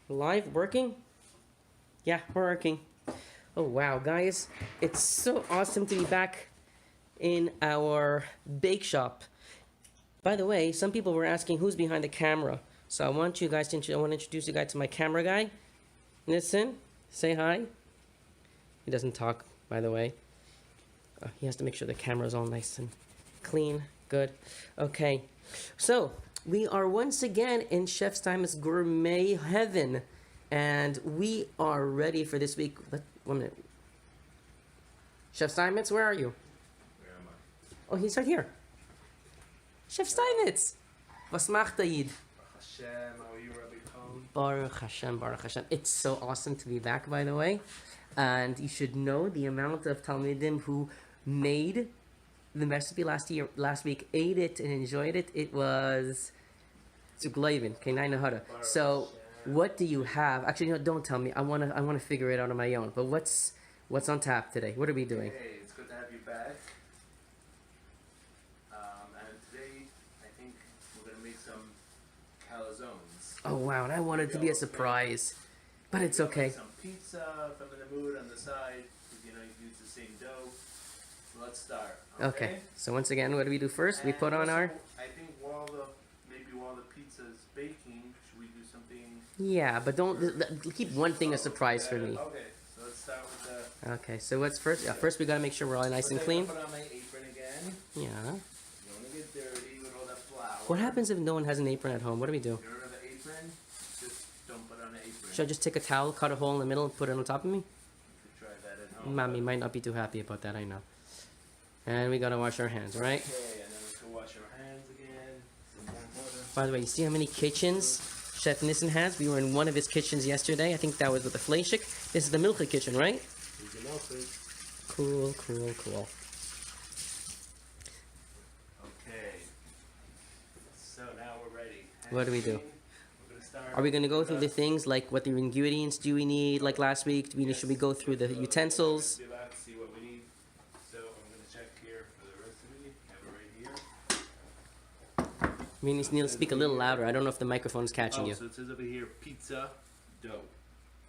Live working? Yeah, we're working. Oh wow, guys, it's so awesome to be back in our bake shop. By the way, some people were asking who's behind the camera. So I want you guys to I want to introduce you guys to my camera guy. Listen, say hi. He doesn't talk, by the way. He has to make sure the camera's all nice and clean. Good. Okay. So, we are once again in Chef Steinmetz Gourmet Heaven. And we are ready for this week. 1 minute. Chef Steinmetz, where are you? Where am I? Oh, he's right here. Chef Steinmetz. Was macht Yid? Hashem, how are you, Rabbi Cohn? Baruch Hashem, Baruch Hashem. It's so awesome to be back, by the way. And you should know the amount of Talmidim who made the recipe last week, ate it and enjoyed it. It was Zugleiben, Kainai. So, what do you have? Actually, no, don't tell me. I wanna figure it out on my own. But what's on tap today? What are we doing? Hey, it's good to have you back. And today, I think we're gonna make some calzones. Oh wow, and I want it to be a surprise, but it's okay. Some pizza, if I'm in the mood, on the side. You know, you can use the same dough. So let's start. Okay. So once again, what do we do first? We And put on also, our. I think while the pizza's baking, should we do something? Yeah, but don't keep one thing a surprise for me. Okay, so let's start with the. Okay, so what's first? Yeah, first we gotta make sure we're all nice and clean. Put on my apron again. Yeah. You don't want to get dirty with all that flour. What happens if no one has an apron at home? What do we do? Get rid of the apron. Just don't put on the apron. Should I just take a towel, cut a hole in the middle, and put it on top of me? You could try that at home. Mommy might not be too happy about that, I know. And we gotta wash our hands, right? Okay, and then we can wash our hands again. Some more water. By the way, you see how many kitchens Chef Nissen has? We were in one of his kitchens yesterday. I think that was with the Fleischik. This is the Milcha kitchen, right? You can also. Cool, cool, cool. Okay. So now we're ready. What do we do? We're gonna start. Are we gonna go through the things like what the ingredients do we need, like last week? Should we go through the utensils? See what we need. So I'm gonna check here for the recipe. I have it right here. I mean, you need to speak a little louder. I don't know if the microphone is catching you. So it says over here pizza dough.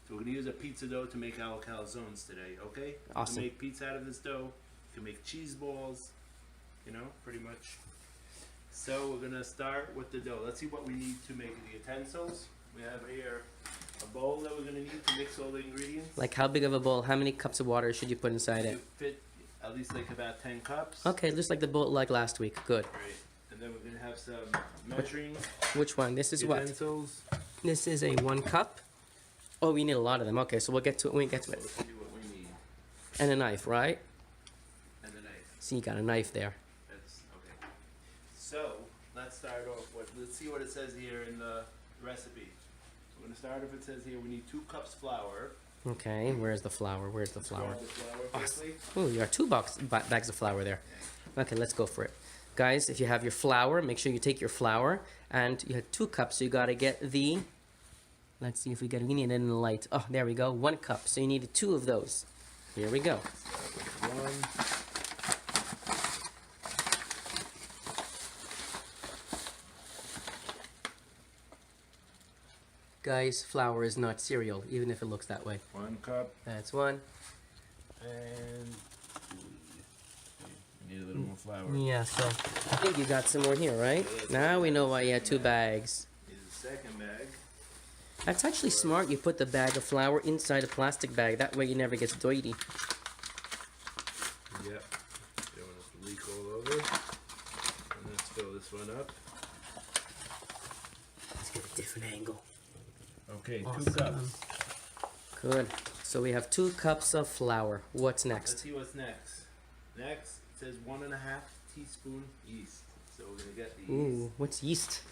So we're gonna use a pizza dough to make our calzones today, okay? Awesome. To make pizza out of this dough, you can make cheese balls, you know, pretty much. So we're gonna start with the dough. Let's see what we need to make the utensils. We have here a bowl that we're gonna need to mix all the ingredients. Like how big of a bowl? How many cups of water should you put inside To it? fit at least like about 10 cups. Okay, just like the bowl like last week. Good. Great. And then we're gonna have some measuring Which one? This is what? utensils. This is a 1 cup. Oh, we need a lot of them. Okay, so we'll get to it when we get to it. Let's see what we need. And a knife, right? And the knife. See, you got a knife there. That's okay. So let's start off with. Let's see what it says here in the recipe. We're gonna start off. It says here we need 2 cups flour. Okay, where's the flour? Where's the flour? Grab the flour quickly. Oh, you got 2 bags of flour there. Okay, let's go for it. Guys, if you have your flour, make sure you take your flour. And you had 2 cups, so you gotta get the... Let's see if we need it in the light. Oh, there we go, 1 cup. So you need 2 of those. Here we go. One. Guys, flour is not cereal, even if it looks that way. 1 cup. That's 1. And we need a little more flour. Yeah, so I think you got some more here, right? Now we know why you had 2 bags. Here's the second bag. That's actually smart. You put the bag of flour inside a plastic bag. That way it never gets dirty. Yep. Don't want it to leak all over. And let's fill this one up. Let's get a different angle. Okay, 2 Awesome. cups. Good. So we have 2 cups of flour. What's Let's next? see what's next. Next, it says 1.5 teaspoon yeast. So we're gonna get the yeast. Ooh, what's yeast?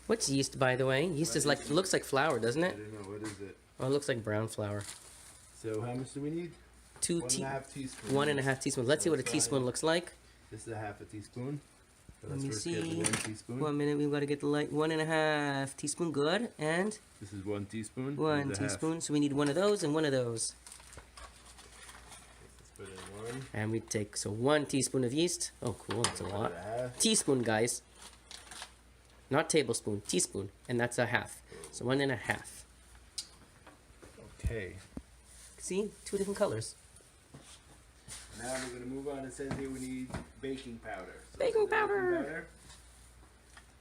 What's yeast, by the way? Yeast is like, looks like flour, doesn't I it? don't know, what is it? Oh, it looks like brown flour. So how much do we need? 1.5 teaspoons. 1.5 teaspoons. Let's see what a teaspoon looks like. This is a 1/2 teaspoon. So Let let's me first get the see. 1 teaspoon. 1 minute, we've got to get the light. 1.5 teaspoon, good. And This is 1 teaspoon. 1 This is a half. teaspoon. So we need 1 of those and 1 of those. Let's put in 1. And we take, so 1 teaspoon of yeast. Oh, cool, that's a lot. 1.5. Teaspoon, guys. Not tablespoon, teaspoon. And that's a half. So 1.5. Okay. See, two different colors. Now we're gonna move on. It says here we need baking powder. So Baking the powder.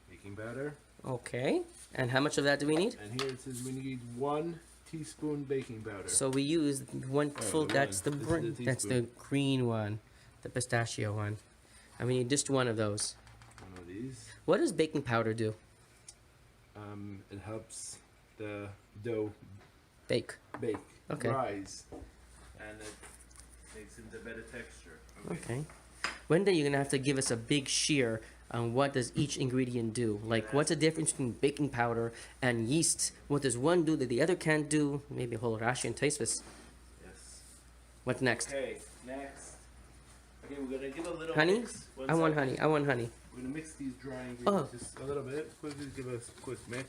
Baking powder. Okay. And how much of that do we need? And here it says we need 1 teaspoon baking powder. So we use one full. the That's the one. This is the that's the teaspoon. green one, the pistachio one. And we need just one of those. One of these. What does baking powder do? It helps the dough Bake. bake, Okay. rise, and it makes it a better texture. Okay. One day you're gonna have to give us a big shear on what does each ingredient do. Like, what's the difference between baking powder and yeast? What does one do that the other can't do? Maybe a whole Rashi and Taisvis. Yes. What's next? Okay, next. Okay, we're gonna give a little Honey? mix. I want honey. I want honey. We're gonna mix these dry ingredients just a little bit. Quickly give us a quick mix.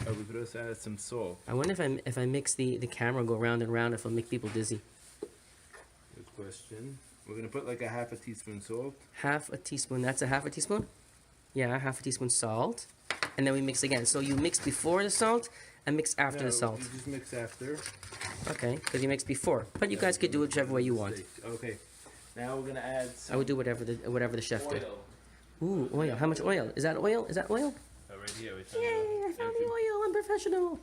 We could also add some salt. I wonder if I mix the camera go round and round, if it'll make people dizzy. Good question. We're gonna put like a half a teaspoon salt. Half a teaspoon. That's a half a teaspoon? Yeah, half a teaspoon salt. And then we mix again. So you mix before the salt and mix after No, the salt. You just mix after. Okay, because you mix before. But you guys could do it whichever way you want. Okay. Now we're gonna add I would do whatever the chef did. oil. Ooh, oil. How much oil? Is that oil? Is that oil? Oh, right here. We found Yay, I found the oil. I'm professional.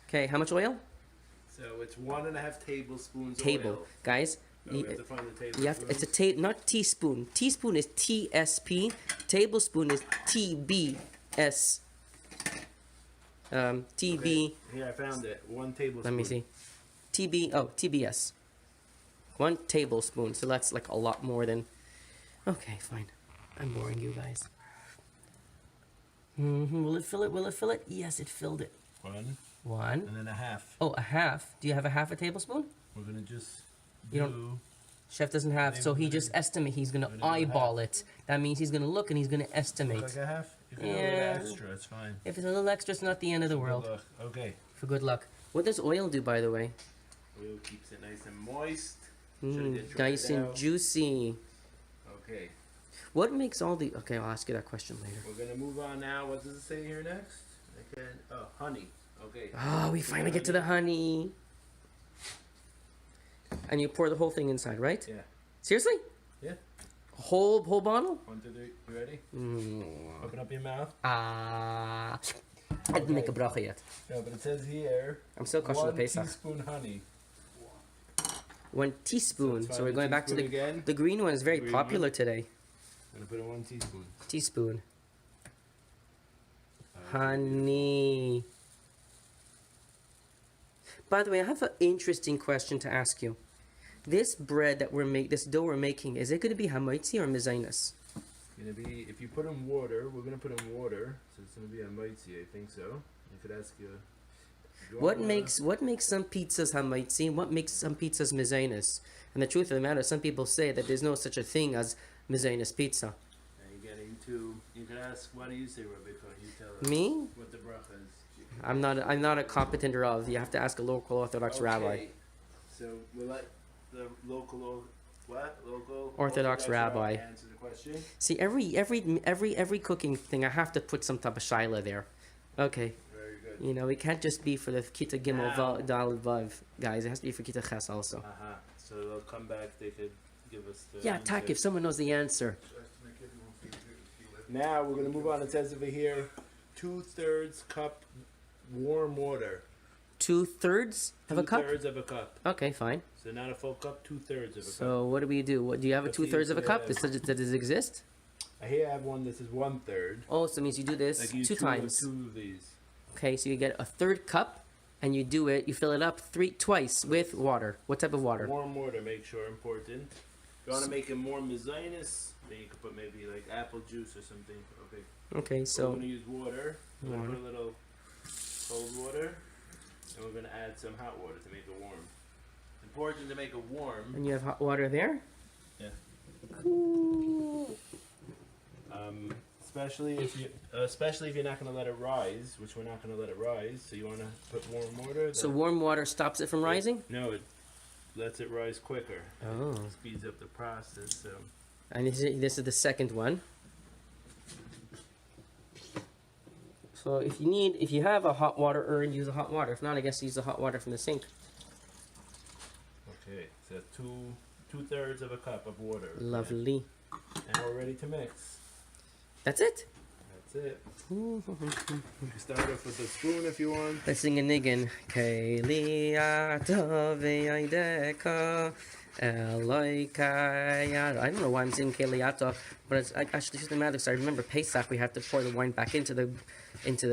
Okay, how much oil? So it's 1.5 tablespoons Table. oil. No, Guys, we have to find the tablespoons. you have to, it's a not teaspoon. Teaspoon is TSP. Tablespoon is TBS. TB. Okay, here, I found it. 1 tablespoon. Let me see. TBS. 1 tablespoon. So that's like a lot more than. Okay, fine. I'm boring you guys. Will it fill it? Will it fill it? Yes, it filled it. 1 1. and then a half. Oh, a half. Do you have a half a tablespoon? We're gonna just You don't- Chef doesn't have, so he just estimate. He's gonna eyeball it. That means he's gonna look and he's gonna estimate. like a half. If you Yeah. want a little extra, it's fine. If it's a little extra, it's not the end of the world. Good luck. Okay. For good luck. What does oil do, by the way? Oil keeps it nice and moist. Shouldn't get dried Nice and out. juicy. Okay. What makes all the? Okay, I'll ask you that question later. We're gonna move on now. What does it say here next? Okay. Oh, honey. Okay. Oh, we finally get to the honey. And you pour the whole thing inside, right? Yeah. Seriously? Yeah. Whole bottle? 1, 2, 3. You ready? Mm. Open up your mouth. I didn't make a bracha yet. No, but it says here. I'm still kosher 1 Pesach. teaspoon honey. 1 teaspoon. it's So fine, we're a going back to the teaspoon again. the green one is very Green popular one. today. I'm gonna put in 1 teaspoon. Teaspoon. Honey. By the way, I have an interesting question to ask you. This bread that this dough we're making, is it going to be hamaitzi or mezainas? It's gonna be, if you put in water, we're gonna put in water, so it's gonna be a mitzi, I think so. I could ask you. What makes some pizzas hamaitzi? What makes some pizzas mezainas? And the truth of the matter, some people say that there's no such a thing as mezainas pizza. Now you're getting to. You can ask. What do you say, Rebecca? You tell us. Me? What the bracha is. I'm not a competent Rav. You have to ask a local Orthodox rabbi. So we'll let the local Orthodox rabbi answer the question. See, every cooking thing, I have to put some type of shaila there. Okay. Very good. You know, it can't just be for the Kita Gimel Now- Dal Vav, guys. It has to be for Kita Ches also. So they'll come back. They could give us the. Yeah, answer. Tak, if someone knows the answer. Now we're gonna move on. It says over here, 2/3 cup warm water. 2/3 of a cup? 2/3 of a cup. Okay, fine. So not a full cup, 2/3 of a cup. So what do we do? What do you have a Let's see 2/3 of a if, cup? Does it exist? Here I have one that says 1/3. Oh, so it means you do this Like you two times. Two of these. Okay, so you get a third cup, and you do it. You fill it up twice with water. What type of water? Warm water, make sure, important. If you want to make it more mezainis, then you could put maybe like apple juice or something. Okay. Okay, We're so gonna use water. We're gonna Water. put a little cold water, and we're gonna add some hot water to make it warm. Important to make it warm. and you have hot water there. Yeah. Cool. Especially if you're not gonna let it rise, which we're not gonna let it rise. So you wanna put warm water. So then- warm water stops it from rising. No, it lets it rise quicker. Oh, Speeds up the process. So and this is the second one. So if you have a hot water urn, use a hot water. If not, I guess use the hot water from the sink. Okay, so two-thirds of a cup of water. Lovely. Now we're ready to mix. That's it. That's it. You can start off with a spoon if you want. Let's sing a niggin. I don't know why I'm singing Keliata, but it's actually just the matter. So I remember Pesach, we have to pour the wine back into the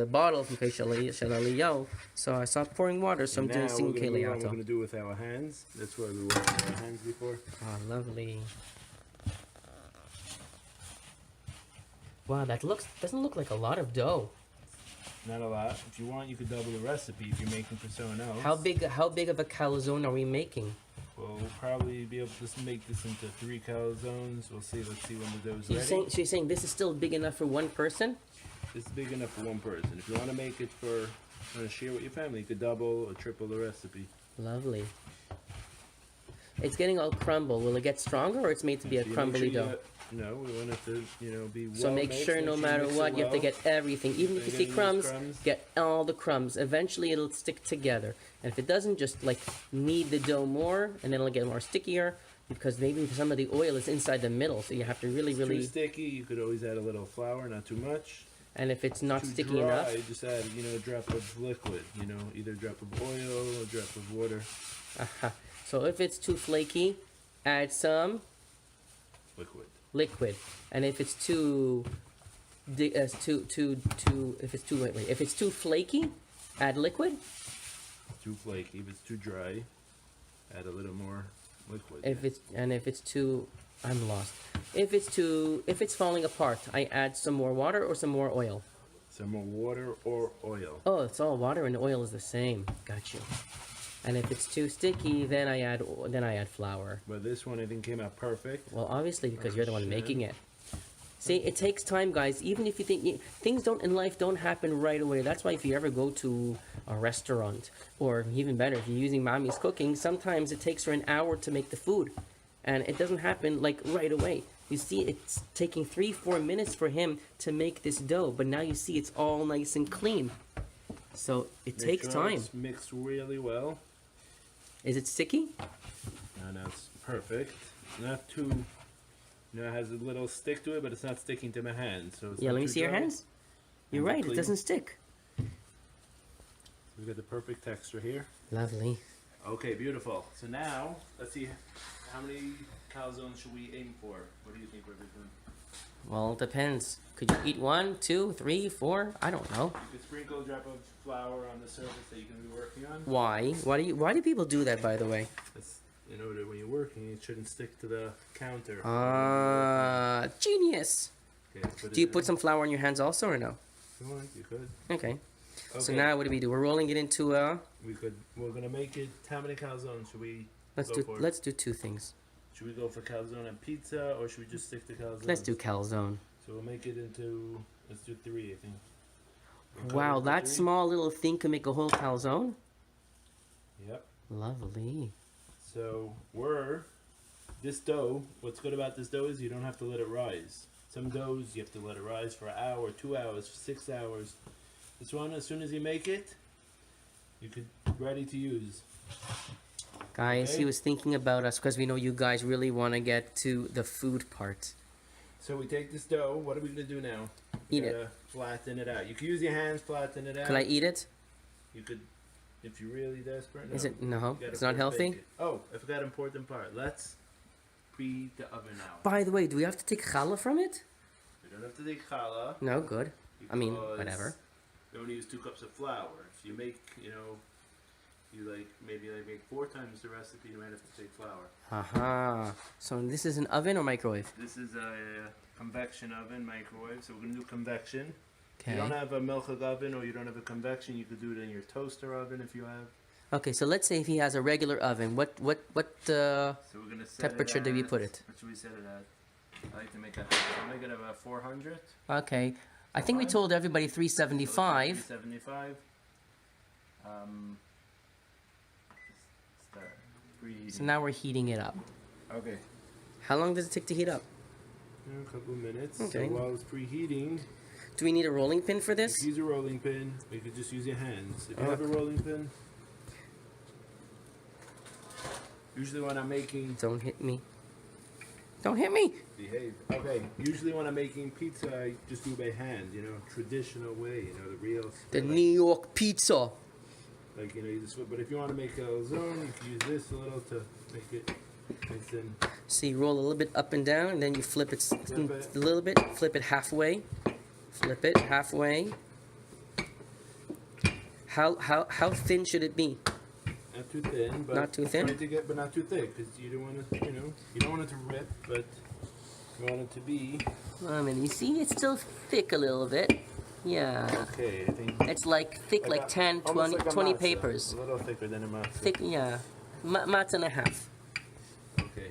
bottle from Peshalaliyo. So I stopped pouring water, so I'm doing singing Keliata. We're going to do with our hands. That's why we washed our hands before. Oh, lovely. Wow, doesn't look like a lot of dough. Not a lot. If you want, you could double the recipe if you're making for someone else. How big of a calzone are we making? Well, we'll probably be able to make this into 3 calzones. We'll see. Let's see when the dough's ready. So you're saying this is still big enough for one person? It's big enough for one person. If you want to make it want to share with your family, you could double or triple the recipe. Lovely. It's getting all crumble. Will it get stronger, or it's made to be a crumbly dough? No, we want it to, be well So make sure no matter what, you have to get everything. Even if you see crumbs, get all the crumbs. Eventually it'll stick together. And if it doesn't, just like knead the dough more, and then it'll get more stickier, because maybe some of the oil is inside the middle. So you have to really, Too sticky, you could always add a little flour, not too much. And if it's not sticky dry, enough, just add, a drop of liquid, either a drop of oil or a drop of water. So if it's too flaky, add some liquid. And if it's if it's too flaky, add liquid. Too flaky. If it's too dry, add a little more liquid. If it's too, I'm lost. If it's falling apart, I add some more water or some more oil. Some more water or oil. Oh, it's all water and oil is the same. Got you. And if it's too sticky, then I add flour. But this one I think came out perfect. Well, obviously because you're the one making it. See, it takes time, guys. Even if you think things in life don't happen right away. That's why if you ever go to a restaurant, or even better, if you're using mommy's cooking, sometimes it takes her an hour to make the food, and it doesn't happen like right away. You see, it's taking 3-4 minutes for him to make this dough, but now you see it's all nice and clean. So it takes time. It's mixed really well. Is it sticky? No, it's perfect. Not too. It has a little stick to it, but it's not sticking to my hands. So let me see your hands. You're right, it doesn't stick. We've got the perfect texture here. Lovely. Okay, beautiful. So now, let's see, how many calzones should we aim for? What do you think we're doing? Well, it depends. Could you eat 1, 2, 3, 4? I don't know. You could sprinkle a drop of flour on the surface that you're going to be working on. Why? Why do people do that, by the way? That's in order when you're working, it shouldn't stick to the counter. Genius. Okay, Do you put some flour on your hands also, or no? If you want, you could. Okay. So now what do we do? We're rolling it into a. We're gonna make it. How many calzones should we? Let's do 2 things. Should we go for calzone and pizza, or should we just stick to calzone? Let's do calzone. So we'll make it into. Let's do 3, I think. Wow, that small little thing can make a whole calzone. Yep. Lovely. So this dough. What's good about this dough is you don't have to let it rise. Some doughs you have to let it rise for an hour, 2 hours, 6 hours. This one, as soon as you make it, you could ready to use. Guys, Okay. he was thinking about us because we know you guys really want to get to the food part. So we take this dough. What are we gonna do now? Eat it. Flatten it out. You can use your hands, flatten it out. Can I eat it? You could, if you're really desperate. Is it no? You gotta It's not first healthy. bake it. Oh, I forgot an important part. Let's preheat the oven now. By the way, do we have to take challah from it? We don't have to take challah. No, good. I mean, because whatever. We only use 2 cups of flour. If you make, maybe make 4 times the recipe, you might have to take flour. Haha. So this is an oven or microwave? This is a convection oven, microwave. So we're gonna do convection. If Okay. you don't have a milchig oven or you don't have a convection, you could do it in your toaster oven if you have. Okay, so let's say if he has a regular oven, what So we're gonna set temperature do we put it? What should we set it at? I like to make it. I'll make it about 400. Okay. I think we told everybody 375. 375. Start preheating. So now we're heating it up. Okay. How long does it take to heat up? A couple of minutes. Okay. So while it's preheating, Do we need a rolling pin for You this? could use a rolling pin, or you could just use your hands. If you have a rolling pin, usually when I'm making... Don't hit me. Don't hit me! Behave. Okay, usually when I'm making pizza, I just do it by hand, you know, traditional way, you know, the real... The New York pizza. Like, you know, you just... But if you want to make a calzone, you can use this a little to make it nice and... So you roll a little bit up and down, and then you flip it it. a little bit, flip it halfway, flip it halfway. How thin should it be? Not too thin, but... Not too thin? Try to get, but not too thick, because you don't want it, you know, you don't want it to rip, but you want it to be... I mean, you see, it's still thick a little bit. Yeah. Okay, I think... It's like thick, like 10, almost 20, like a 20 matzah. papers. A little thicker than a matzah. Thick, yeah. Matz and a half. Okay.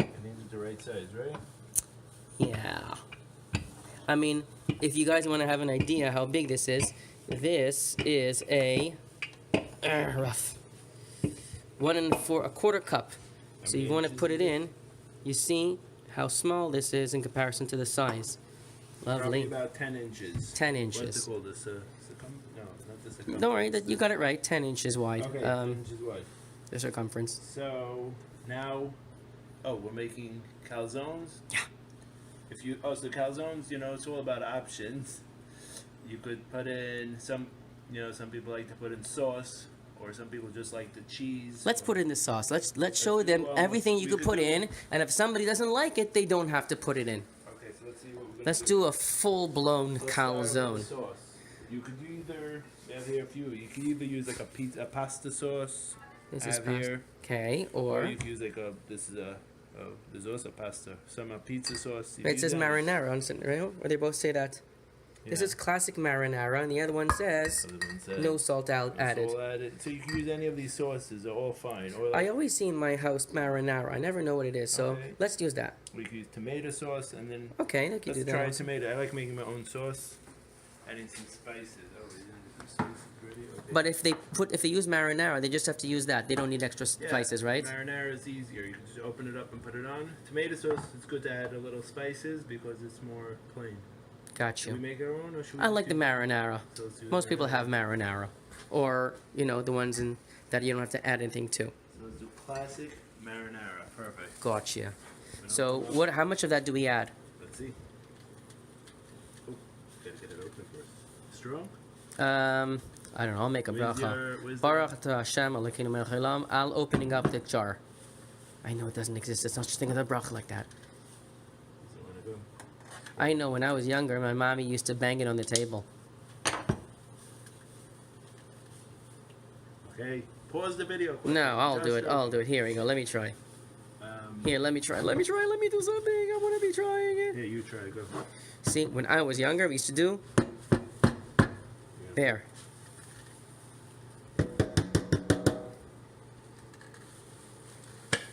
I think it's the right size, right? Yeah. I mean, if you guys want to have an idea how big this is a rough 1 1/4 cup. So you want to put it in. You see how small this is in comparison to the size. Probably Lovely. about 10 inches. 10 What's it inches. called? This, no, not the circumference. Don't worry, that you got it right. 10 inches wide. Okay, 10 inches wide. The circumference. So, now, we're making calzones? Yeah. If you, so the calzones, you know, it's all about options. You could put in some people like to put in sauce, or some people just like the cheese. Let's put in the sauce. Let's show them well, everything you we could could put do- in, and if somebody doesn't like it, they don't have to put it in. Okay, so let's see what we're gonna Let's do a full-blown Let's start with the calzone. sauce. You could either, we have here a few, you could either use like a pasta sauce. This I is have pasta. here. Okay, Or or you could use like there's also pasta. Some pizza sauce. You it use says that. marinara on it, right? Or they both say that. This Yeah. is classic marinara, and the other one says Other one said no salt added. it's all added. So you can use any of these sauces. They're all fine. Or I like, always see in my house marinara. I never know what it is, so Okay. let's use that. we could use tomato sauce, and then Okay, I can do let's that. try also. tomato. I like making my own sauce. Adding some spices. Oh, we didn't do some spices already? Okay. But if they use marinara, they just have to use that. They don't need extra Yeah, spices, right? Marinara is easier. You can just open it up and put it on. Tomato sauce, it's good to add a little spices because it's more plain. Got Should we you. make our own, or should we I just like the do- marinara. So let's do the Most people marinara. have marinara, or the ones that you don't have to add anything to. So let's do classic marinara. Perfect. Gotcha. We don't So have to- how much of that do we add? Let's see. Oh, gotta get it open first. Strong? I don't know. I'll make a Where's bracha. your- where's the- Baruch atah Hashem Elokeinu melech haolam. I'll opening up the jar. I know it doesn't exist. It's not just think of the bracha like that. So wanna go? I know when I was younger, my mommy used to bang it on the table. Okay. Pause the video. quick. No, I'll do it. Just I'll do it. Here we go. Let me try. Um, Here, let me try. Let me try. Let me do something. I want to be trying it. Yeah, you try. Go. See, when I was younger, we used to do there.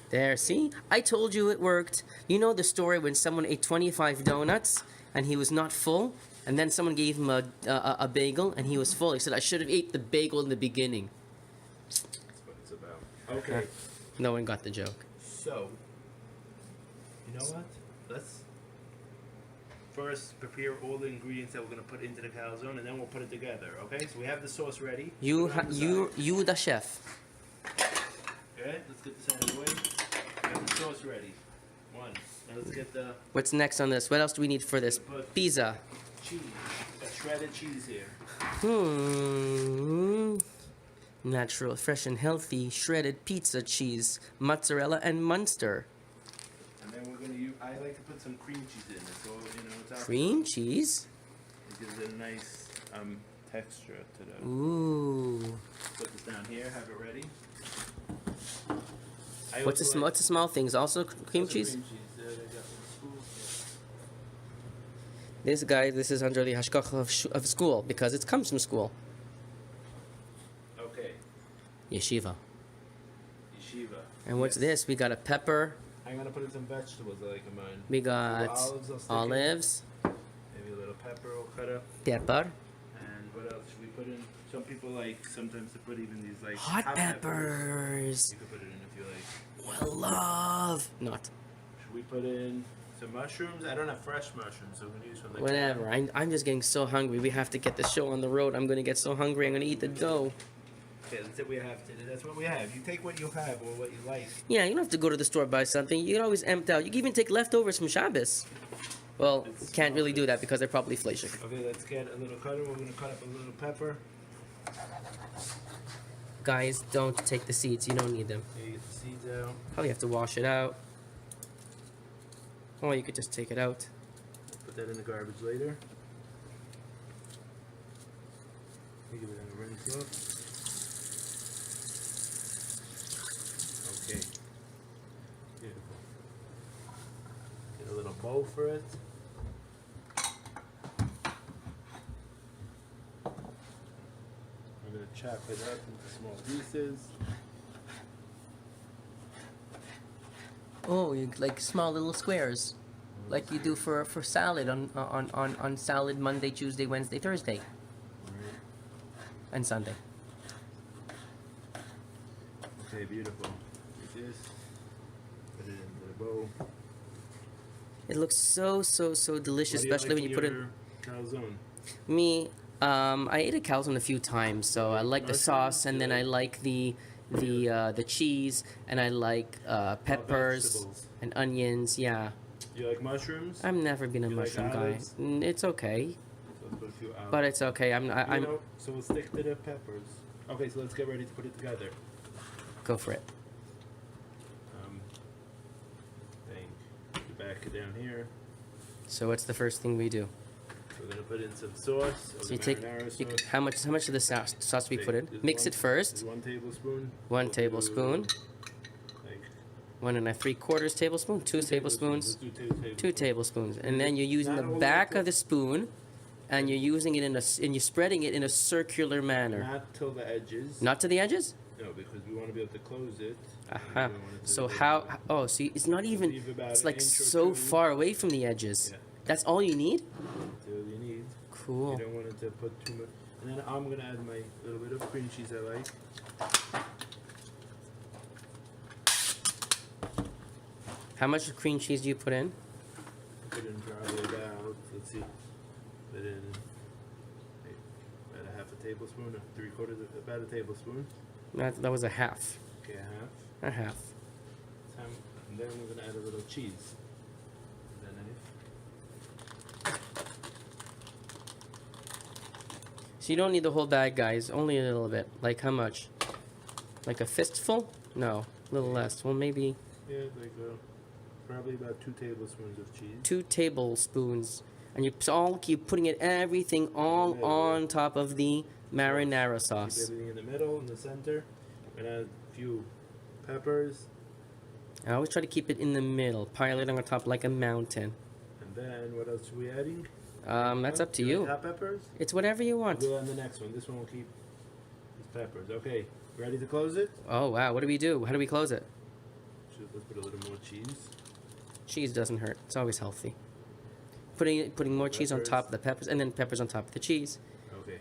There, see? I told you it worked. You know the story when someone ate 25 donuts and he was not full, and then someone gave him a bagel and he was full. He said, I should have ate the bagel in the beginning. That's what it's about. Okay. No one got the joke. So, you know what? Let's first prepare all the ingredients that we're gonna put into the calzone, and then we'll put it together. Okay? So we have the sauce ready. You, Put it on the side. you the chef. Okay, let's get this out of the way. We have the sauce ready. One. Now let's get the What's next on this? What else do we need for this? Put- Pizza. cheese. Got shredded cheese here. Natural, fresh and healthy shredded pizza cheese, mozzarella and Munster. And then we're gonna use. I like to put some cream cheese in it, so it's out. Cream cheese? It gives it a nice texture to the. Ooh. Put this down here. Have it ready. What's the small things? Also cream cheese? Cream cheese. There, they got some schools. This guy, this is under the hashgacha of school because it comes from school. Okay. Yeshiva. Yeshiva. And what's Yes. this? We got a pepper. I'm gonna put in some vegetables I like in mine. We got Olives, I'll stick in. olives, Maybe a little pepper will cut up. pepper, And what else should we put in? Some people like sometimes to put even these like hot peppers. You can put it in if you like. Well, love. Not. Should we put in some mushrooms. I don't have fresh mushrooms, so I'm gonna use from the Whatever. I'm just getting so hungry. We have to get the show on the road. I'm gonna get so hungry. I'm gonna eat the dough. Okay, that's what we have today. That's what we have. You take what you have or what you like. Yeah, you don't have to go to the store buy something. You can always empty out. You can even take leftovers from Shabbos. Well, It's can't really do small. that because they're probably fleshig. Okay, let's get a little cutter. We're gonna cut up a little pepper. Guys, don't take the seeds. You don't need them. Okay, get the seeds out. Probably have to wash it out. Or you could just take it out. Put that in the garbage later. Give it a rinse up. Okay. Beautiful. Get a little bowl for it. I'm gonna chop it up into small pieces. Oh, you like small little squares, like you do for salad on salad Monday, Tuesday, Wednesday, Thursday, and Sunday. Okay, beautiful. Like this. Put it into the bowl. It looks so delicious, especially when you put it. Calzone. Me, I ate a calzone a few times, so I like the sauce, and then I like the cheese, and I like peppers vegetables. and onions. Yeah, You like mushrooms? I've never been a You like mushroom guy. olives? It's okay, So let's put a few olives. but it's okay. I'm You know, so we'll stick to the peppers. Okay, so let's get ready to put it together. go for it. Thing. Back it down here. So what's the first thing we do? So we're gonna put in some sauce. Or So the you take marinara you, sauce. how much of the sauce do we put in? There's Mix one- it first. there's 1 tablespoon. 1 We'll tablespoon. do, like, 1 1/3 tablespoon. 2 tablespoons. Let's do 2 tablespoons. And then you're using Not the all the way back to- of the spoon, and you're using it and you're spreading it in a circular manner. Not till the edges. Not to the edges. No, because we want to be able to close it. Aha. We don't want it to So go how? down. Oh, so it's not even. Leave about It's an like inch or so two. far away from the edges. Yeah. That's all you need. That's all you need. Cool. You don't want it to put too much. And then I'm gonna add my little bit of cream cheese I like. How much cream cheese do you put in? Put in probably about, let's see, put in about a half a tablespoon, or 3/4, about a tablespoon. That was a half. Okay, a half. A half. And then we're gonna add a little cheese. With that knife. So you don't need the whole bag, guys. Only a little bit. Like how much? Like a fistful? No, a little less. Well, maybe Yeah, like probably about 2 tablespoons of cheese. 2 tablespoons. And you all keep putting it everything all Middle. on top of the marinara Keep sauce. everything in the middle, in the center. We're gonna add a few peppers, I always try to keep it in the middle, pile it on top like a mountain. and then what else are we adding? That's up to You you. like hot peppers? It's whatever you want. We'll go on the next one. This one will keep these peppers. Okay, ready to close it? Oh wow, what do we do? How do we close it? Let's put a little more cheese. Cheese doesn't hurt. It's always healthy. Putting more cheese on Peppers. top of the peppers, and then peppers on top of the cheese. Okay,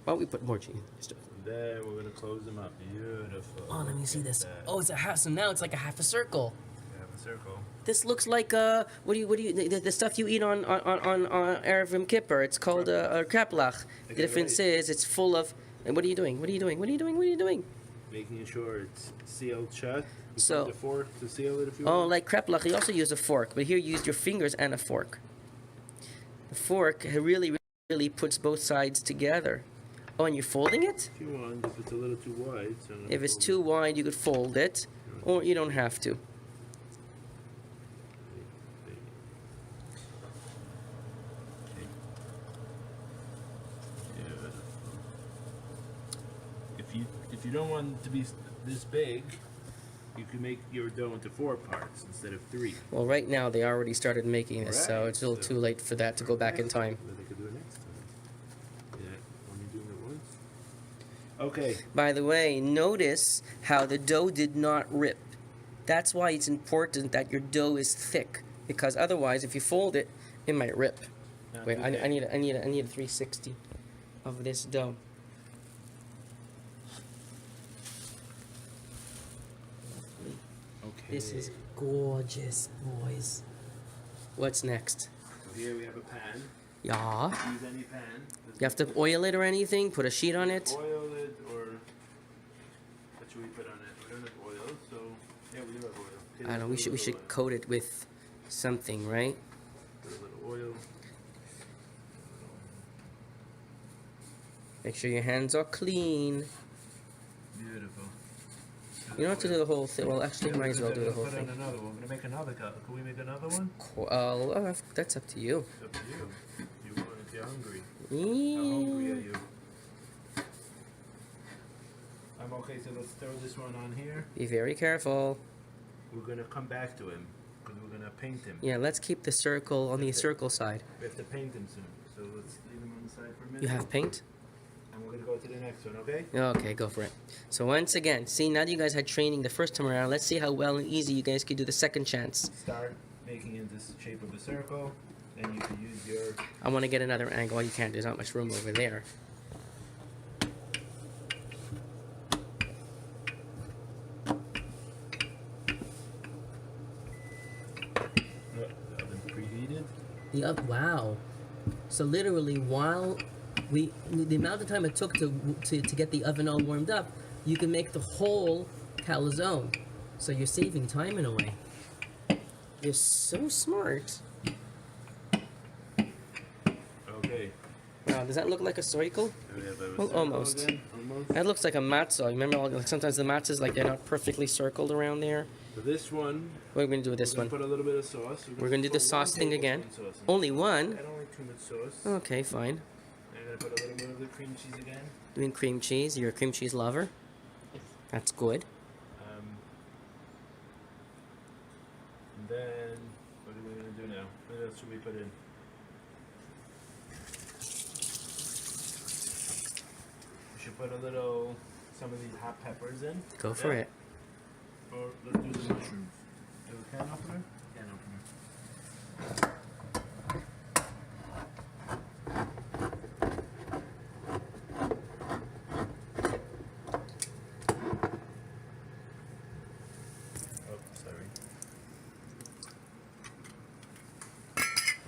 Why don't we put more cheese? and then we're gonna close them up. Beautiful. Oh, let me see Look at this. that. Oh, it's a half. So now it's like a half a circle. We have a circle. This looks like what do you the stuff you eat on Erev Yom Kippur? It's called kreplach. The Okay, difference right. is it's full of. And what are you doing? What are you doing? What are you doing? What are you doing? Making sure it's sealed shut. You So- put the fork to seal it if you Oh, want. like kreplach, you also use a fork, but here you use your fingers and a fork. The fork really puts both sides together. Oh, and you're folding it? If you want, if it's a little too wide. So I'm gonna If it's fold too wide, you could fold it, or you don't have to. If you don't want it to be this big, you can make your dough into 4 parts instead of 3. Well, right now they already started making this, so Alright, it's a little so- too late for that to go back in time. But they could do it next time. Yeah, only doing it once. Okay. By the way, notice how the dough did not rip. That's why it's important that your dough is thick, because otherwise, if you fold it, it might rip. Now Wait, do I that. need a 360 of this dough. Okay. This is gorgeous, boys. What's next? So here we have a pan. Yeah. Use any pan. You have to oil it or anything? Put a sheet on it? Oil it, or what should we put on it? We don't have oil, so yeah, we do have oil. Okay, I don't know. let's We put a should little coat it with something, right? oil. Put a little oil. Make sure your hands are clean. Beautiful. You don't have to do the whole thing. Well, actually, you might as well do the whole Put on thing. another one. We're gonna make another cup. Can we make another one? That's up to you. It's up to you. You want if you're hungry. How hungry are Yeah. you? I'm okay, so let's throw this one on here. Be very careful. We're gonna come back to him because we're gonna paint him. Yeah, let's keep the circle on the circle side. We have to paint him soon, so let's leave him on the side for a minute. You have paint? And we're gonna go to the next one, okay? Okay, go for it. So once again, see, now that you guys had training the first time around, let's see how well and easy you guys could do the second chance. Start making it this shape of a circle. Then you can use your. I want to get another angle. You can't. There's not much room over there. The oven preheated. The wow. So literally, while the amount of time it took to get the oven all warmed up, you can make the whole calzone. So you're saving time in a way. You're so smart. Okay. Wow, does that look like a circle? We have a Well, circle almost. again, almost. That looks like a matzo. Remember, like sometimes the matzos like they're not perfectly circled around there. For this one, What are we gonna do with this we're gonna one? put a little bit of sauce. We're gonna do the put sauce 1 thing again. tablespoon sauce in. Only one. I don't like too much sauce. Okay, fine. I'm gonna put a little bit of the cream cheese again. Doing cream cheese. You're a cream cheese lover. That's good. And then, what are we gonna do now? What else should we put in? We should put some of these hot peppers in. Go for Yeah. it. Or let's do the mushrooms. Do a can opener? Can opener. Oh, sorry.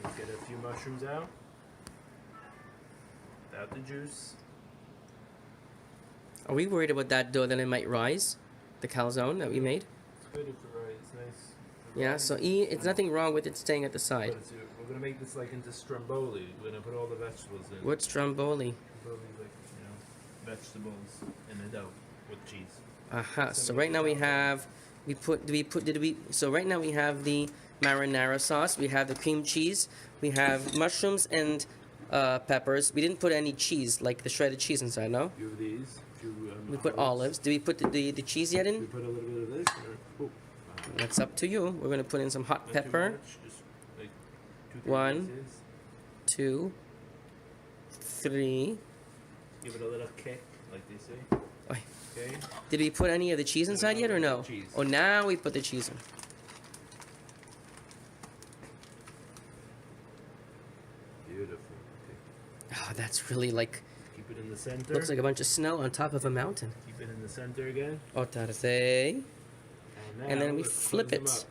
Let's get a few mushrooms out. Without the juice. Are we worried about that dough that it might rise? The calzone that we made? It's good if it rises. It's nice. Yeah, so it's nothing wrong with it staying at the side. But we're gonna make this like into stromboli. We're gonna put all the vegetables in. What's stromboli? Stromboli is like, vegetables in the dough with cheese. Aha. So right now we have so right now we have the marinara sauce, we have the cream cheese, we have mushrooms and peppers. We didn't put any cheese, like the shredded cheese inside, no? A few of these. We put olives. Did we put the cheese yet We in? put a little bit of this. Or, That's up to you. We're gonna put in some hot not too pepper. much, just like 2-3 One. pieces. 2, 3. Give it a little kick, like they say. Oi. Okay. Did we put any of the cheese inside yet or no? Cheese. Oh, now we put the cheese in. Beautiful. Okay. Oh, that's really like Keep it in the center. looks like a bunch of snow on top of a mountain. Keep it in the center again. Otarse. And then we let's flip close them it. up.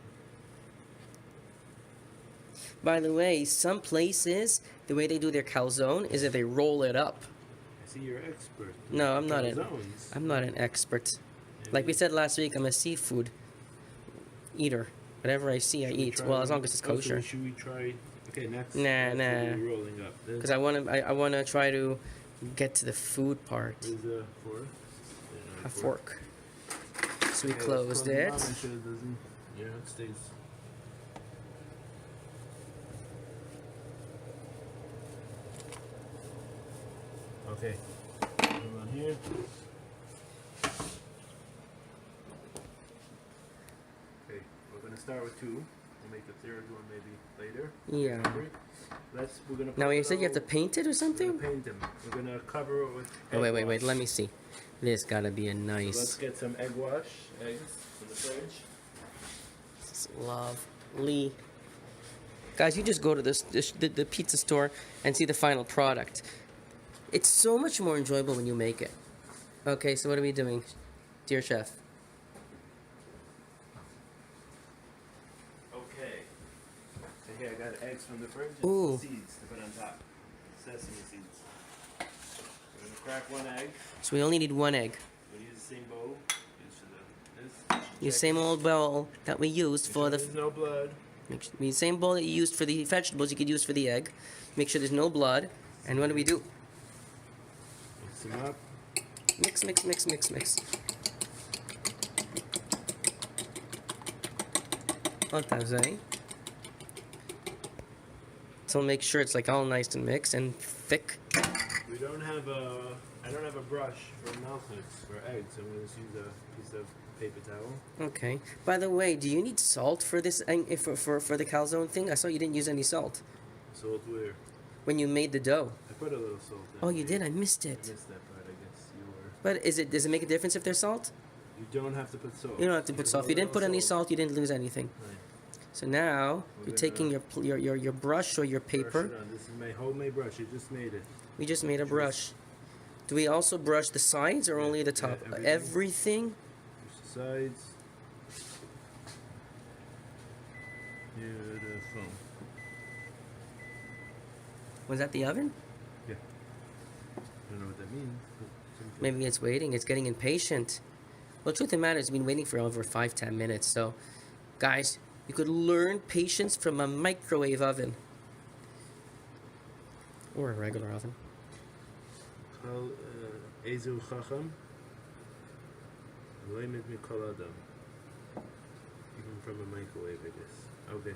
By the way, some places the way they do their calzone is that they roll it up. I see you're expert. No, I'm not Calzones. an expert. Like we said last week, I'm a seafood eater. Whatever I see, I Should we eat. try Well, as one? long as it's Oh, so kosher. should we try? Okay, next. Nah, next nah. we'll be rolling up. Because I want to try to get to the food part. There's a fork. A fork. So we Okay, let's closed close it. them up, make sure it doesn't. Yeah, it stays. Okay. Put them on here. Okay, we're gonna start with 2. We'll make the third one maybe later. Yeah. We're gonna. Now put you said you have to little- paint it or We're something? gonna paint them. We're gonna cover it with. Oh wait, egg wait, wait. wash. Let me see. This gotta be a So let's nice. get some eggs from the fridge. This is lovely. Guys, you just go to the pizza store and see the final product. It's so much more enjoyable when you make it. Okay, so what are we doing, dear chef? Okay. So here I got eggs from the fridge. Ooh. And seeds to put on top. Sesame seeds. We're gonna crack one egg. So we only need one egg. We'll use the same bowl. This. The same old bowl that we used for the. There's no blood. The same bowl that you used for the vegetables, you could use for the egg. Make sure there's no blood. And what do we do? Mix them up. Mix, mix, mix, mix, mix. Otazai. So make sure it's like all nice and mixed and thick. We don't have a. I don't have a brush for meltmix for eggs. I'm gonna just use a piece of paper towel. Okay. By the way, do you need salt for this for the calzone thing? I saw you didn't use any salt Salt where? when you made the dough. I put a little salt in. Oh, you did? I missed I it. missed that part, I guess. You were. But does it make a difference if there's salt? You don't have to put salt. You don't have to put There's salt. a If you didn't put little any salt, you didn't lose anything. Right. So now We're you're taking your brush or your Brush paper. it on. This is my homemade brush. You just made it. We just made a brush. Do we also brush the sides or only the Yeah, top? everything. Everything? Push the sides. Beautiful. Was that the oven? Yeah. I don't know what that means. But some- Maybe it's waiting. It's getting impatient. Well, truth of the matter is, we've been waiting for over 5-10 minutes. So, guys, you could learn patience from a microwave oven or a regular oven. Kal Ezu Chacham. Limit me Kol Adam. Even from a microwave, I guess. Okay.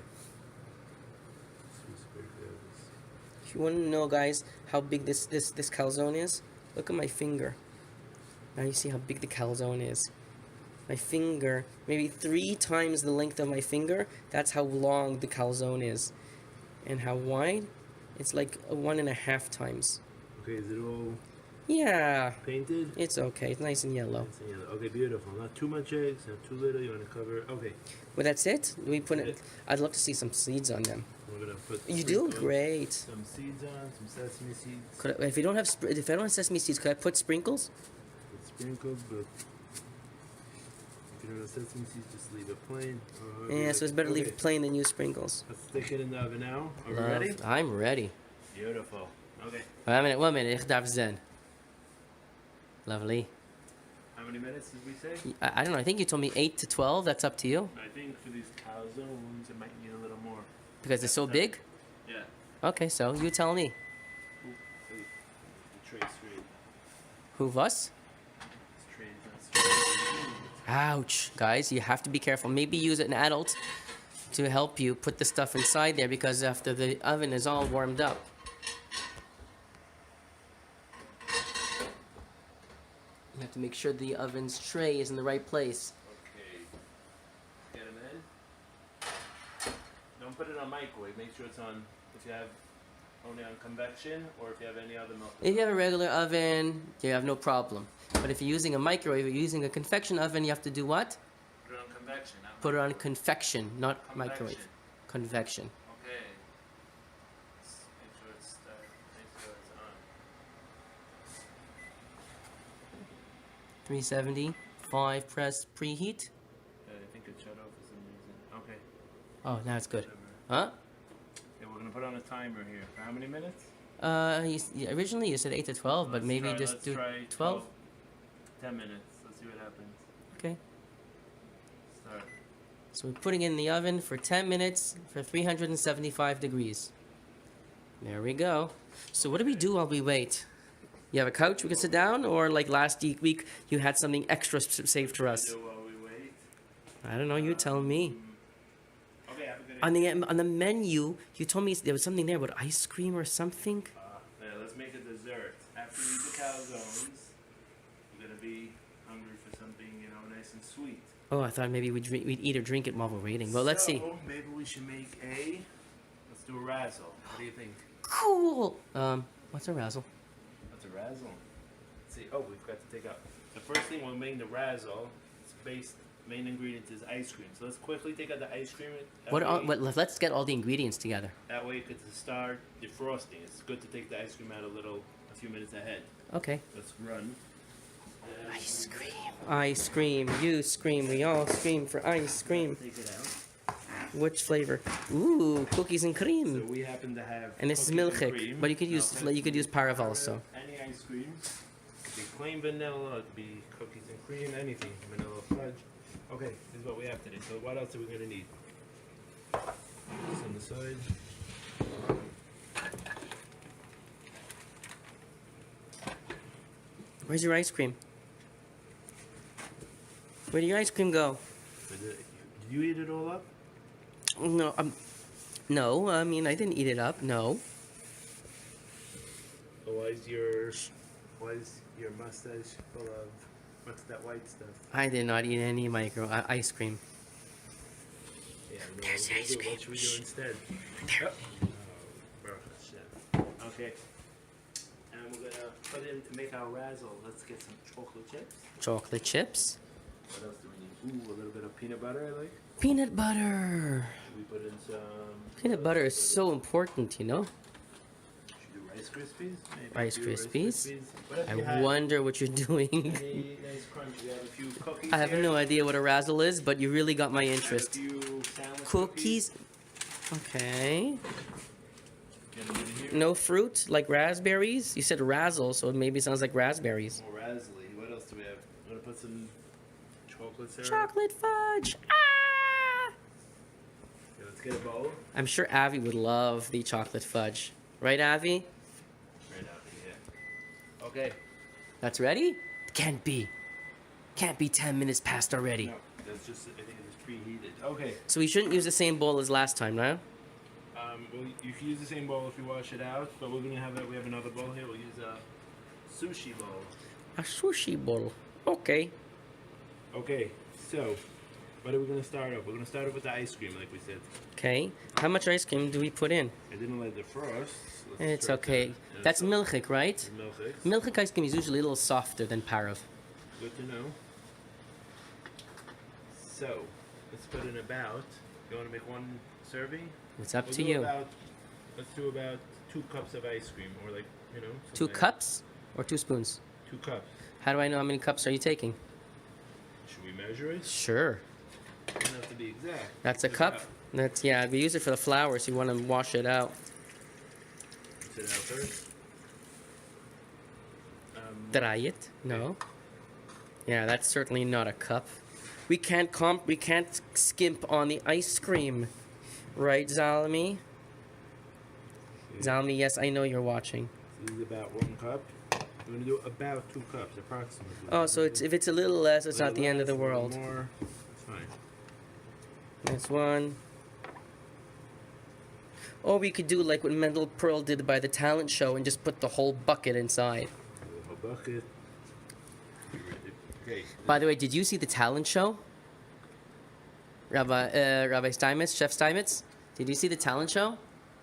If you want to know, guys, how big this calzone is, look at my finger. Now you see how big the calzone is. My finger, maybe 3 times the length of my finger. That's how long the calzone is, and how wide? It's like 1.5 times. Okay, is it all Yeah, painted? it's okay. It's nice and yellow. It's in yellow. Okay, beautiful. Not too much eggs, not too little. You want to cover. Okay. Well, that's it. We put That's it. it. I'd love to see some seeds on them. We're gonna put. You do sprinkles, great. Some seeds on, some sesame seeds. If you don't have, if I don't have sesame seeds, could I put sprinkles? With sprinkles, but if you don't have sesame seeds, just leave it plain. Or Yeah, so it's better leave Okay. it plain than use sprinkles. Let's stick it in the oven now. Are we Love. ready? I'm ready. Beautiful. Okay. 1 minute. Ich darf sehen. Lovely. How many minutes did we say? I don't know. I think you told me 8 to 12. That's up to you I think for these calzones, it might need a little more. because it's so big. Yeah. Okay, so you tell me. Ooh, wait. The tray's straight. Who of us? This tray is not straight. Ouch, guys! You have to be careful. Maybe use an adult to help you put the stuff inside there because after the oven is all warmed up. You have to make sure the oven's tray is in the right place. Okay. Get them in. Don't put it on microwave. Make sure it's on, if you have only on convection or if you have any other milk. If you have a regular oven, you have no problem. But if you're using a microwave, you're using a convection oven, you have to do what? Put it on convection. Not Put it on convection, not convection. microwave. Convection. Okay. Let's make sure it's make sure it's on. 370, 5 press preheat. I think it shut off for some reason. Okay. Oh, now it's good. Whatever. Huh? Yeah, we're gonna put on a timer here. For how many minutes? Originally you said 8 to 12, but maybe just let's do try 12? 10 minutes. Let's see what happens. Okay. Start. So we're putting it in the oven for 10 minutes for 375 degrees. There we go. So what do we do while we wait? You have a couch we can sit down, or like last week you had something extra saved for us? Do while we wait. I don't know. You tell me. Okay, have a good On the menu, you told me there was something there with ice cream or something. Yeah, let's make a dessert. After you eat the calzones, you're gonna be hungry for something, nice and sweet. Oh, I thought maybe we'd eat or drink it while we're waiting. Well, let's see. So, maybe we should make let's do a razzle. What do you think? Cool. What's a razzle? What's a razzle? Let's see. Oh, we've got to take out. The first thing we'll make the razzle. It's main ingredient is ice cream. So let's quickly take out the ice cream. Let's get all the ingredients together. That way, you could start defrosting. It's good to take the ice cream out a few minutes ahead. Okay. Let's run. Ice cream. Ice cream. You scream. We all scream for ice cream. Take it out. Which flavor? Ooh, cookies and So cream. we happen to have. And this is cookies milkshake, cream. but you could use parav Parav, also. Any ice cream. It could be plain vanilla. It could be cookies and cream. Anything. Vanilla fudge. Okay, this is what we have today. So what else are we gonna need? This on the side. Where's your ice cream? Where did your ice cream go? Did you eat it all up? No, no. I mean, I didn't eat it up. No. Or why is your mustache full of what's that white stuff? I did not eat any ice cream. Yeah, no, There's we'll ice do- cream. What should we do instead? There. Oh, Baruch Hashem. Okay. And we're gonna put in to make our razzle. Let's get some chocolate chips. Chocolate chips. What else do we need? Ooh, a little bit of peanut butter. I like. Peanut butter. Should we put in some? Peanut butter is so important, you know. Should we do Rice Krispies? Maybe Rice do Krispies? Whatever I you have. wonder what you're doing. Any nice crunch. We have a few cookies. I have here. no idea what a razzle is, but you really got my We have interest. A few sandwich Cookies. Okay. Get them in here. No fruit, like raspberries. You said razzle, so it maybe sounds like raspberries. More razzly. What else do we have? I'm gonna put some chocolate syrup. Chocolate fudge. Ah! Okay, let's get a bowl. I'm sure Avi would love the chocolate fudge. Right, Avi? Right out here. Okay. That's ready? Can't be. Can't be 10 minutes past already. No, that's just. I think it's preheated. Okay. So we shouldn't use the same bowl as last time, right? Well, you can use the same bowl if you wash it out, but we're gonna have we have another bowl here. We'll use a sushi bowl. A sushi bowl. Okay. Okay. So, what are we gonna start off? We're gonna start off with the ice cream, like we said. Okay. How much ice cream do we put in? I didn't let it frost. It's okay. That's milchik, right? milkshake. Milchik ice cream is usually a little softer than parav. Good to know. So, let's put in about. You want to make one serving? It's up We'll to do you. Let's do about 2 cups of ice cream, or like, you know. 2 something like cups or 2 spoons? 2 cups. How do I know how many cups are you taking? Should we measure it? Sure. Doesn't have to be exact. That's a Just cup. about. That's yeah. We use it for the flour, so you want to wash it out. Rinse it out first. Dry it? No. Yeah, that's certainly not a cup. We can't skimp on the ice cream, right, Zalmi? Zalmi, yes, I know you're watching. So this is about 1 cup. We're gonna do about 2 cups, approximately. Oh, so if it's a little less, it's not the end of the A little world. more. It's fine. This one. Or we could do like what Mendel Pearl did by the talent show and just put the whole bucket inside. A bucket. Okay. By the way, did you see the talent show? Rabbi Steinmetz, Chef Steinmetz? Did you see the talent show?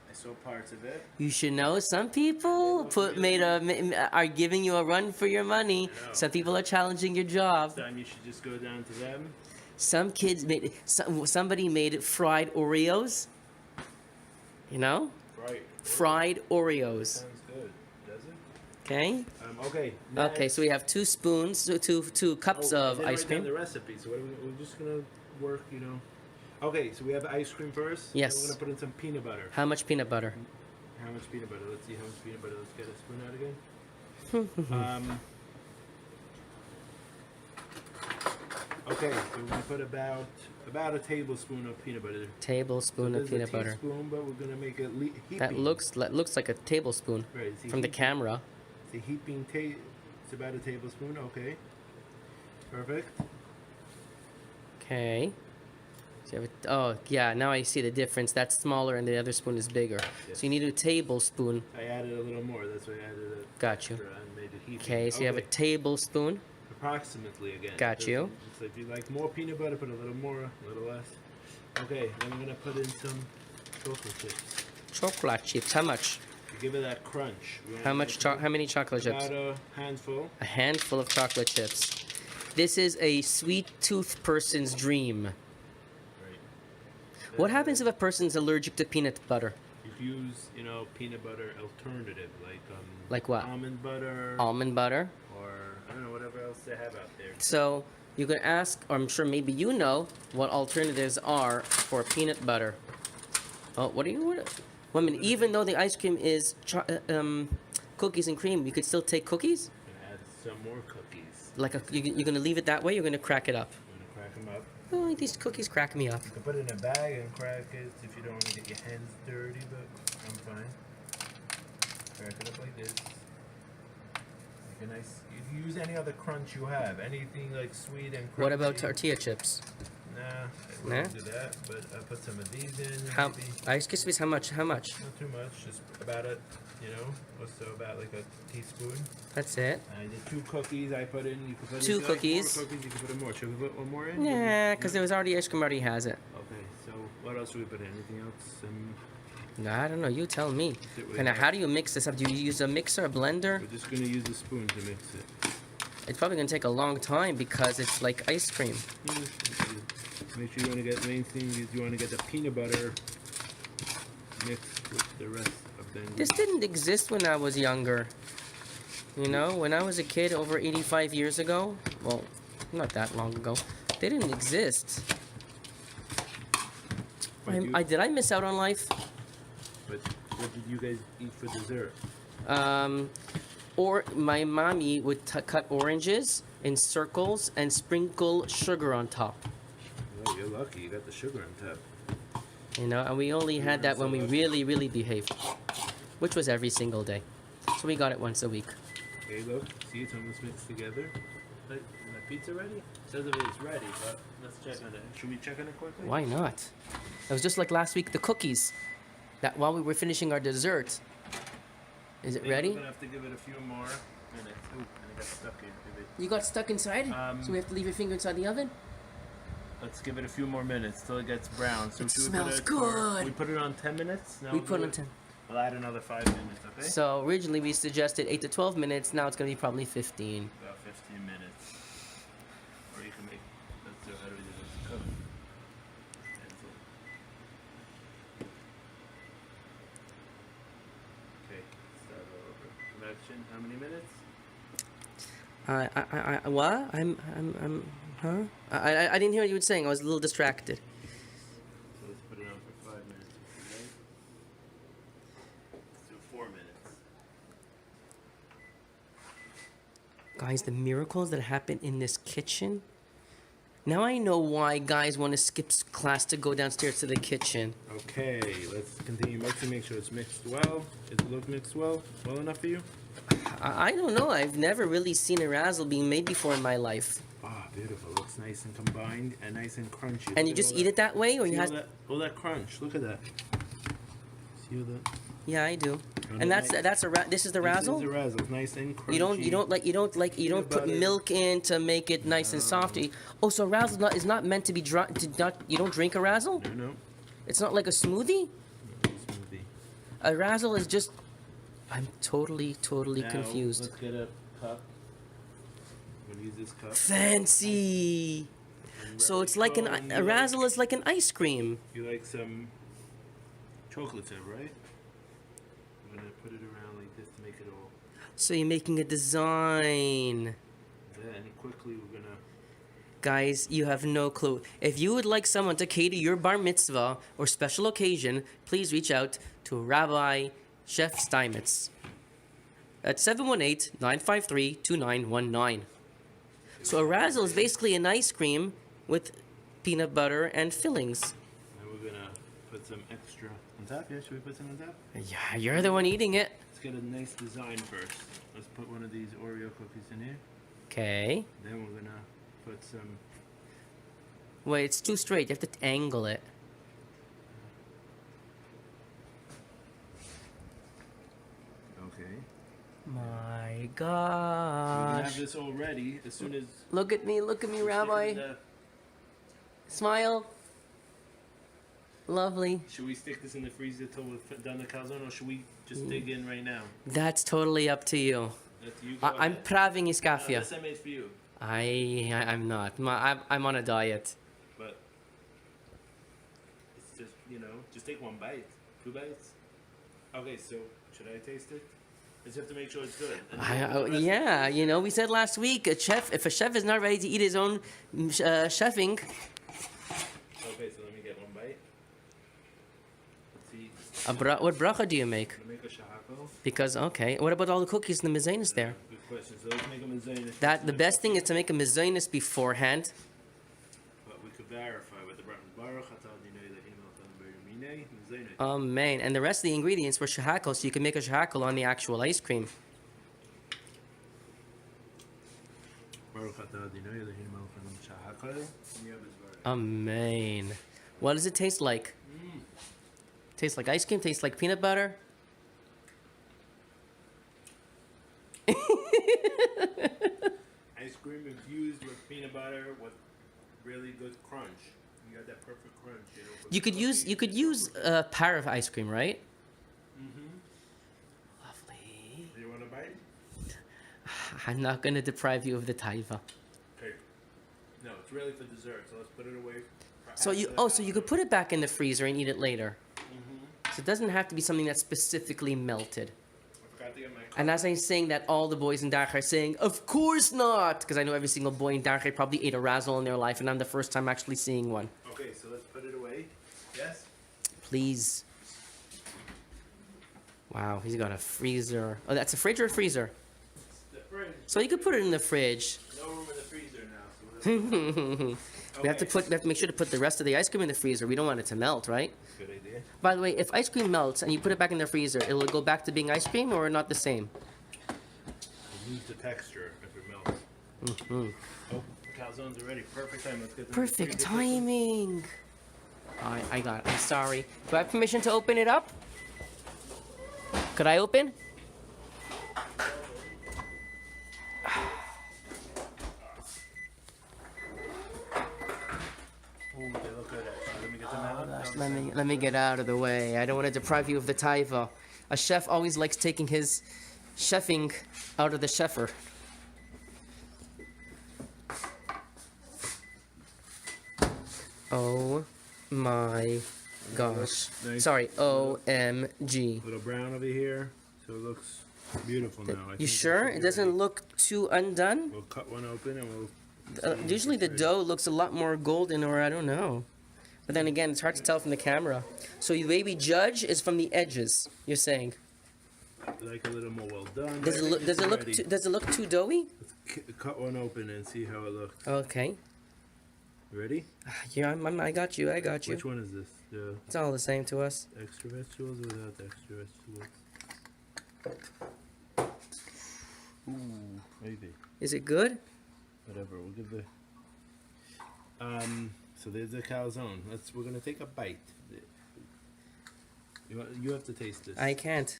I saw parts of it. You should know some people are giving you a run for your money. I know. Some people are challenging your job. Next time you should just go down to them. Some kids made somebody made fried Oreos. You know? Right. Fried Oreos. Sounds good, does it? Okay? Okay. Okay, so we have 2 spoons, two cups of ice Write down cream. the recipe. So we're just gonna work, you know. Okay, so we have ice cream first. Yes. Then we're gonna put in some peanut butter. How much peanut butter? How much peanut butter? Let's see how much peanut butter. Let's get a spoon out again. Okay, so we're gonna put about a tablespoon of peanut butter. Tablespoon of There's peanut a butter. teaspoon, but we're gonna make it heaping. That looks like a tablespoon right. It's a from the heaping- camera. It's a heaping. It's about a tablespoon. Okay. Perfect. Okay. So you have oh yeah, now I see the difference. That's smaller and the other spoon is bigger. Yes. So you need a tablespoon. I added a little more. That's why I added a Got you. extra and made it heaping. Okay, so you have a tablespoon. approximately again. Got you. So if you like more peanut butter, put a little more, a little less. Okay, then I'm gonna put in some chocolate chips Chocolate chips. How much? to give it that crunch. We How wanna much? make How many chocolate chips? About a handful. A handful of chocolate chips. This is a sweet tooth person's dream. Right. What happens if a person's allergic to peanut butter? You can use, peanut butter alternative Like what? almond butter Almond butter. or I don't know whatever else they have out there. So, You can ask, or I'm sure maybe you know what alternatives are for peanut butter. Oh, what are you? Well, I mean, even though the ice cream is cookies and cream, you could still take cookies. And add some more cookies. Like you're gonna leave it that way. You're gonna crack it up. I'm gonna crack them up. Oh, these cookies crack me up. You can put it in a bag and crack it if you don't want to get your hands dirty, but I'm fine. Crack it up like this. Make a nice. You use any other crunch you have. Anything like sweet and crunchy. What about tortilla chips? Nah, I Nah? wouldn't do that. But I put some of these in. How? Maybe. Excuse me. How much? How much? Not too much. Just about it. You know, also about like a teaspoon. That's it. I did 2 cookies. I put in. You can put Two if you like cookies. more cookies. You can put in more. Should we put one more in? Yeah, because there was already ice cream. Already has it. Okay. So what else should we put in? Anything else? Nah, I don't know. You tell me. Sit with And that. how do you mix this up? Do you use a mixer, a blender? We're just gonna use a spoon to mix it. It's probably gonna take a long time because it's like ice cream. Make sure you want to get main thing is you want to get the peanut butter mixed with the rest of the This didn't exist when I was younger. You know, when I was a kid over 85 years ago, well, not that long ago, they didn't exist. Did I miss out on life? But what did you guys eat for dessert? Or my mommy would cut oranges in circles and sprinkle sugar on top. Well, you're lucky. You got the sugar on top. You know, and we only had that when we really, really behaved, which was every single day. So we got it once a week. Okay, look. See, it's almost mixed together. Is the pizza ready? It says it is ready, but let's check on it. Should we check on it quickly? Why not? It was just like last week, the cookies. That while we were finishing our dessert. Is it ready? We're gonna have to give it a few more minutes. Ooh, and it got stuck here. You got stuck inside? So we have to leave your finger inside the oven? Let's give it a few more minutes till it gets brown. So It should smells we put it good. We put it on 10 minutes? Now We we'll put do on it- 10. We'll add another 5 minutes, okay? So originally we suggested 8 to 12 minutes. Now it's going to be probably 15. About 15 minutes. Or you can make, let's do how do we do this? Cook. Okay, start over. Production, how many minutes? What? Huh? I didn't hear what you were saying. I was a little distracted. So let's put it on for 5 minutes, okay? Let's do 4 minutes. Guys, the miracles that happen in this kitchen. Now I know why guys want to skip class to go downstairs to the kitchen. Okay, let's continue mixing, make sure it's mixed well. Does it look mixed well? Well enough for you? I don't know. I've never really seen a razzle being made before in my life. Ah, beautiful. Looks nice and combined and nice and crunchy. And you just eat it that way, or See you all have? all that crunch. Look at that. See all that? Yeah, I do. And And it that's nice- this is the This razzle. is a razzle. It's nice and crunchy. You don't put butter. milk in to make it nice and softy. Oh, so razzle is not meant to be dry. You don't drink a razzle? No, It's not like a smoothie. smoothie. A razzle is just. I'm totally Now, confused. Let's get a cup. I'm gonna use this cup. Fancy. And So wrap it's it like cone. a razzle is like an ice cream. You like some chocolate chip, right? I'm gonna put it around like this to make it all. So you're making a design. Then quickly we're gonna. Guys, you have no clue. If you would like someone to cater your bar mitzvah or special occasion, please reach out to Rabbi Chef Steinmetz at 718-953-2919. So a razzle is basically an ice cream with peanut butter and fillings. And we're gonna put some extra on top. Yeah, should we put some on top? Yeah, you're the one eating it. Let's get a nice design first. Let's put one of these Oreo cookies in here. Okay. Then we're gonna put some. Wait, it's too straight. You have to angle it. Okay. My We're gonna have gosh. this all ready as soon as. Look at me, Rabbi. Smile. Lovely. Should we stick this in the freezer till we're done the calzone, or should we just dig in right now? That's totally up to you. That's you. Go I'm ahead. praving No, iskafia. this I made for you, I'm not. I'm on a diet. but it's just just take 1 bite, 2 bites. Okay, so should I taste it? just have to make sure it's good. And the rest of Yeah, you know, we said last week, if a chef is not ready to eat his own chefing, Okay, so let me get one bite. Let's see. what bracha do you make? I'm gonna make a shahako. Because, okay, what about all the cookies and the mezainis there? Good question. So let's make a mezainis. That the best thing is to make a mezainis beforehand. But we could verify with the Baruch Atah Dinei Elohim Elchan B'Minei Mezainis. Amen. And the rest of the ingredients were shahakal, so you can make a shahakal on the actual ice cream. Baruch Atah Dinei Elohim Elchan Shahako. Amen. What does it taste like? Tastes like ice cream? Tastes like peanut butter? Ice cream infused with peanut butter with really good crunch. You got that perfect crunch. You know, for You could use a of ice cream, right? Lovely. Do you want to bite? I'm not gonna deprive you of the taiva. Okay. No, it's really for dessert. So let's put it away. So you could put it back in the freezer and eat it later. So it doesn't have to be something that's specifically melted. I forgot to get my. And as I'm saying that, all the boys in Darchai are saying, of course not! Because I know every single boy in Darchai probably ate a razzle in their life, and I'm the first time actually seeing one. Okay, so let's put it away. Yes. Please. Wow, he's got a freezer. Oh, that's a fridge or a freezer? The fridge. So you could put it in the fridge. No room in the freezer now. So We have to make sure to put the rest of the ice cream in the freezer. We don't want it to melt, right? Good idea. By the way, if ice cream melts and you put it back in the freezer, it'll go back to being ice cream or not the same? We'll lose the texture if it melts. Oh, the calzones are ready. Perfect time. Let's get them. Perfect timing. I got it. I'm sorry. Do I have permission to open it up? Could I open? Ooh, they look good. Actually. Let me get them out. Let me get out of the way. I don't want to deprive you of the taiva. A chef always likes taking his chefing out of the chefer. Oh my gosh. Nice. Sorry, OMG. Little brown over here, so it looks beautiful now. I You think sure? this It is doesn't ready. look too undone? We'll cut one open and we'll. Usually the dough looks a lot more golden, or I don't know. But then again, it's hard to tell from the camera. So the way we judge is from the edges, you're saying. Like a little more well done. Does it look, Everything's ready. does it look too doughy? Let's cut one open and see how it looks. Okay. Ready? Yeah, I got you, I got you. Which one is this? The It's all the same to us. extra vegetables or without the extra vegetables? Ooh, maybe. Is it good? Whatever. We'll give the. So there's the calzone. We're gonna take a bite. You have to taste this. I can't.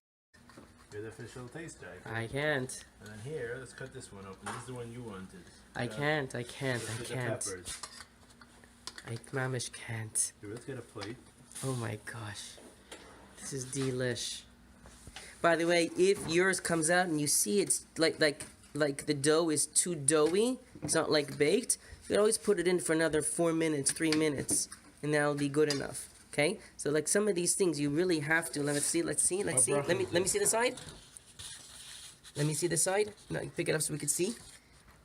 You're the official taster. I can't. And then here, let's cut this one open. This is the one you wanted. I can't. I can't. Let's I get the can't. peppers. I mamish can't. Here, let's get a plate. Oh my gosh. This is delish. By the way, if yours comes out and you see it's like the dough is too doughy, it's not like baked, you can always put it in for another 4 minutes, 3 minutes, and that'll be good enough. Okay? So like some of these things you really have to let's see. Let me see the side. Let me see the side. No, pick it up so we can see.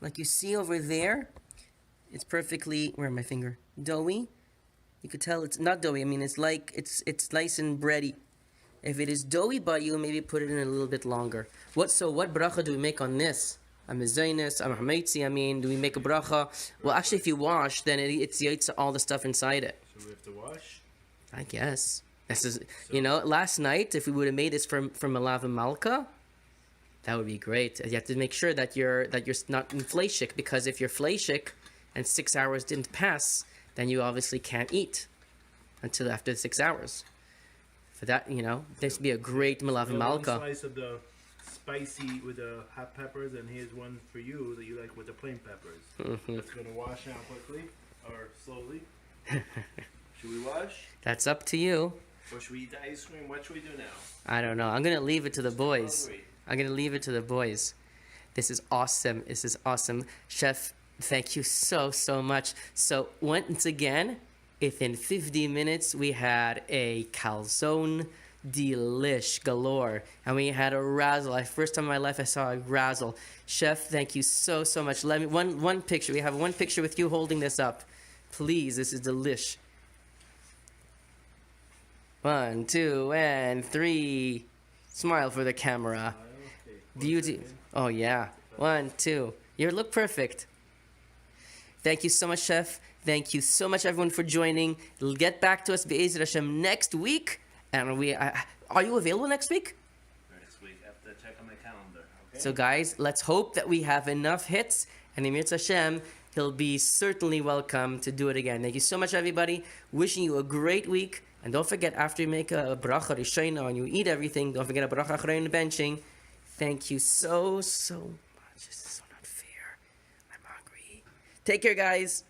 Like you see over there, it's perfectly where my finger? Doughy. You could tell it's not doughy. I mean it's it's nice and bready. If it is doughy by you, maybe put it in a little bit longer. What bracha do we make on this? A mezainis, a hametzi, I mean, do we make a bracha? Well, actually, if you wash, then it's all the stuff inside it. So we have to wash? I guess. This is, last night, if we would have made this from Malav and Malka, that would be great. You have to make sure that you're not in fleshik, because if you're fleshik and 6 hours didn't pass, then you obviously can't eat until after 6 hours. For that, this would be a great Malav and Malka. One slice of the spicy with the hot peppers, and here's one for you that you like with the plain peppers. That's going to wash now quickly or slowly. Should we wash? That's up to you. Or should we eat the ice cream? What should we do now? I don't know. I'm going to leave it to the boys. Hungry. I'm going to leave it to the boys. This is awesome. This is awesome. Chef, thank you so much. So once again, within 50 minutes, we had a calzone delish galore. And we had a razzle. First time in my life I saw a razzle. Chef, thank you so much. Let me one picture. We have one picture with you holding this up. Please, this is delish. 1, 2, and 3. Smile for the camera. Okay. Beauty. Oh yeah. 1, 2. You look perfect. Thank you so much, Chef. Thank you so much, everyone, for joining. Get back to us, Be'ezer Hashem, next week. And are you available next week? Next week, I have to check on my calendar. Okay. So, guys, let's hope that we have enough hits. And Emir Hashem, he'll be certainly welcome to do it again. Thank you so much, everybody. Wishing you a great week. And don't forget, after you make a bracha rishayna and you eat everything, don't forget a bracha acharei benching. Thank you so much. This is so not fair. I'm hungry. Take care, guys.